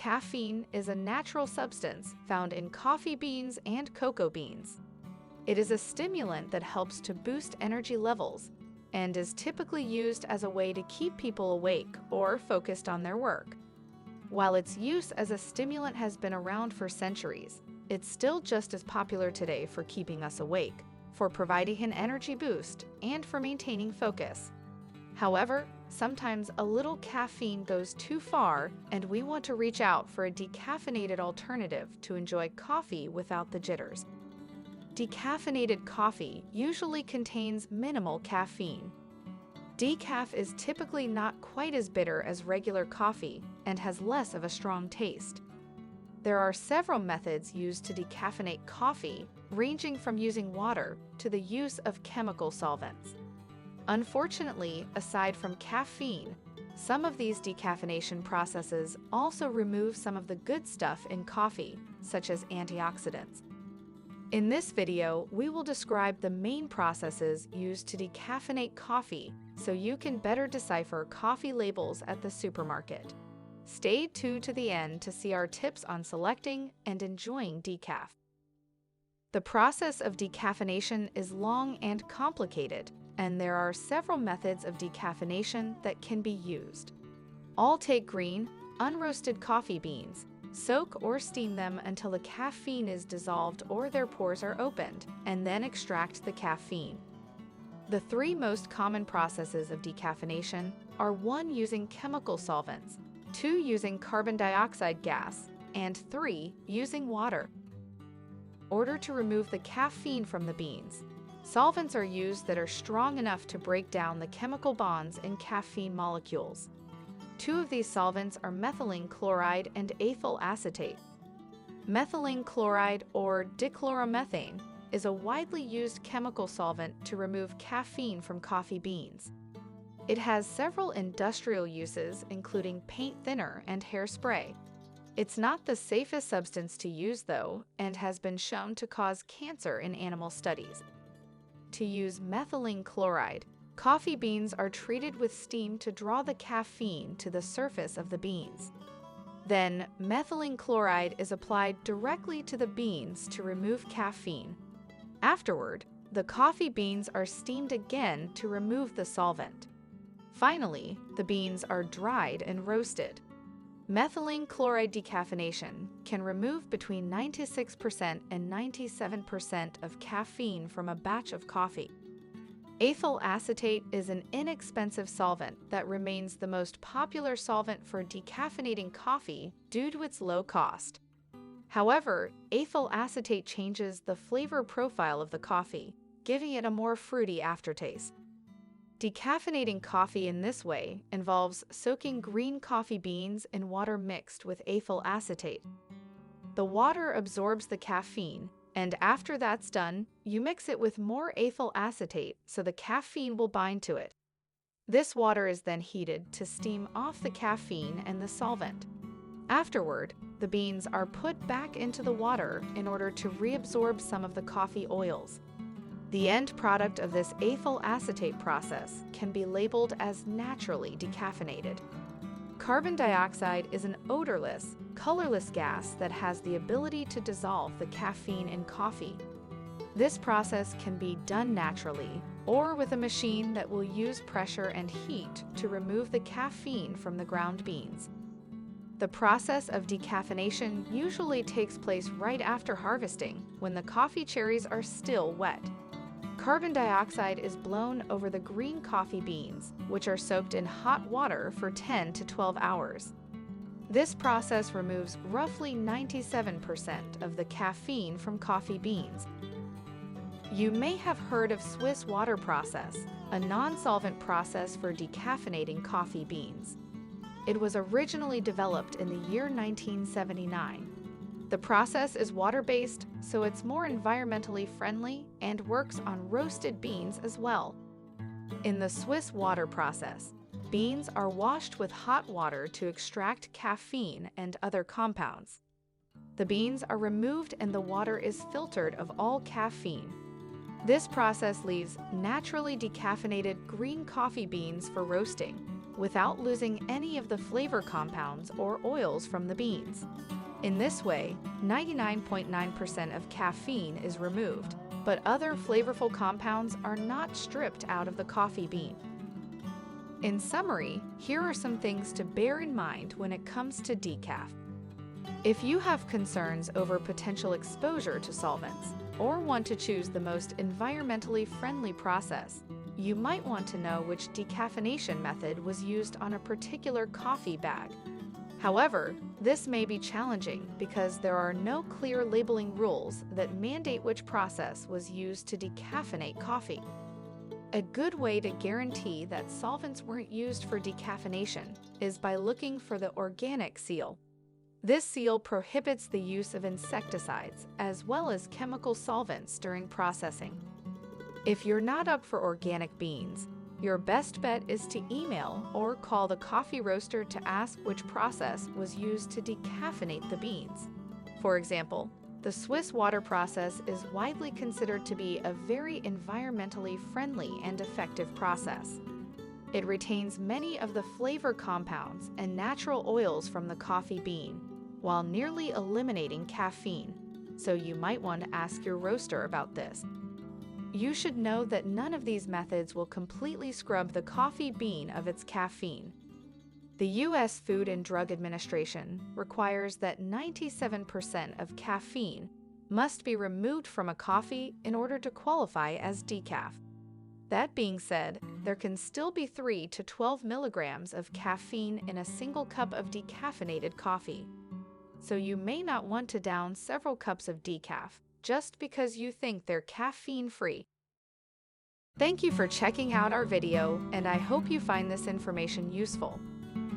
caffeine is a natural substance found in coffee beans and cocoa beans. It is a stimulant that helps to boost energy levels and is typically used as a way to keep people awake or focused on their work. While its use as a stimulant has been around for centuries, it's still just as popular today for keeping us awake, for providing an energy boost, and for maintaining focus. However, sometimes a little caffeine goes too far, and we want to reach out for a decaffeinated alternative to enjoy coffee without the jitters. Decaffeinated coffee usually contains minimal caffeine. Decaf is typically not quite as bitter as regular coffee and has less of a strong taste. There are several methods used to decaffeinate coffee, ranging from using water to the use of chemical solvents. Unfortunately, aside from caffeine, some of these decaffeination processes also remove some of the good stuff in coffee, such as antioxidants. In this video, we will describe the main processes used to decaffeinate coffee so you can better decipher coffee labels at the supermarket. Stay tuned to the end to see our tips on selecting and enjoying decaf. The process of decaffeination is long and complicated, and there are several methods of decaffeination that can be used. All take green, unroasted coffee beans, soak or steam them until the caffeine is dissolved or their pores are opened, and then extract the caffeine. The three most common processes of decaffeination are 1 using chemical solvents, 2 using carbon dioxide gas, and 3 using water. In order to remove the caffeine from the beans, solvents are used that are strong enough to break down the chemical bonds in caffeine molecules. 2 of these solvents are methylene chloride and ethyl acetate. Methylene chloride, or dichloromethane, is a widely used chemical solvent to remove caffeine from coffee beans. It has several industrial uses, including paint thinner and hairspray. It's not the safest substance to use, though, and has been shown to cause cancer in animal studies. To use methylene chloride, coffee beans are treated with steam to draw the caffeine to the surface of the beans. Then, methylene chloride is applied directly to the beans to remove caffeine. Afterward, the coffee beans are steamed again to remove the solvent. Finally, the beans are dried and roasted. Methylene chloride decaffeination can remove between 96% and 97% of caffeine from a batch of coffee. Ethyl acetate is an inexpensive solvent that remains the most popular solvent for decaffeinating coffee due to its low cost. However, ethyl acetate changes the flavor profile of the coffee, giving it a more fruity aftertaste. Decaffeinating coffee in this way involves soaking green coffee beans in water mixed with ethyl acetate. The water absorbs the caffeine, and after that's done, you mix it with more ethyl acetate so the caffeine will bind to it. This water is then heated to steam off the caffeine and the solvent. Afterward, the beans are put back into the water in order to reabsorb some of the coffee oils. The end product of this ethyl acetate process can be labeled as naturally decaffeinated. Carbon dioxide is an odorless, colorless gas that has the ability to dissolve the caffeine in coffee. This process can be done naturally or with a machine that will use pressure and heat to remove the caffeine from the ground beans. The process of decaffeination usually takes place right after harvesting, when the coffee cherries are still wet. Carbon dioxide is blown over the green coffee beans, which are soaked in hot water for 10 to 12 hours. This process removes roughly 97% of the caffeine from coffee beans. You may have heard of Swiss water process, a non-solvent process for decaffeinating coffee beans. It was originally developed in the year 1979. The process is water-based, so it's more environmentally friendly and works on roasted beans as well. In the Swiss water process, beans are washed with hot water to extract caffeine and other compounds. The beans are removed and the water is filtered of all caffeine. This process leaves naturally decaffeinated green coffee beans for roasting. without losing any of the flavor compounds or oils from the beans. In this way, 99.9% of caffeine is removed, but other flavorful compounds are not stripped out of the coffee bean. In summary, here are some things to bear in mind when it comes to decaf. If you have concerns over potential exposure to solvents, or want to choose the most environmentally friendly process, you might want to know which decaffeination method was used on a particular coffee bag. However, this may be challenging because there are no clear labeling rules that mandate which process was used to decaffeinate coffee. A good way to guarantee that solvents weren't used for decaffeination is by looking for the organic seal. This seal prohibits the use of insecticides as well as chemical solvents during processing. If you're not up for organic beans, your best bet is to email or call the coffee roaster to ask which process was used to decaffeinate the beans. For example, the Swiss water process is widely considered to be a very environmentally friendly and effective process. It retains many of the flavor compounds and natural oils from the coffee bean, while nearly eliminating caffeine, so you might want to ask your roaster about this. You should know that none of these methods will completely scrub the coffee bean of its caffeine. The U.S. Food and Drug Administration requires that 97% of caffeine must be removed from a coffee in order to qualify as decaf. That being said, there can still be 3 to 12 milligrams of caffeine in a single cup of decaffeinated coffee. So you may not want to down several cups of decaf just because you think they're caffeine-free. Thank you for checking out our video, and I hope you find this information useful.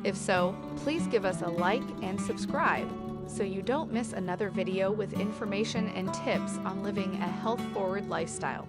If so, please give us a like and subscribe so you don't miss another video with information and tips on living a health-forward lifestyle.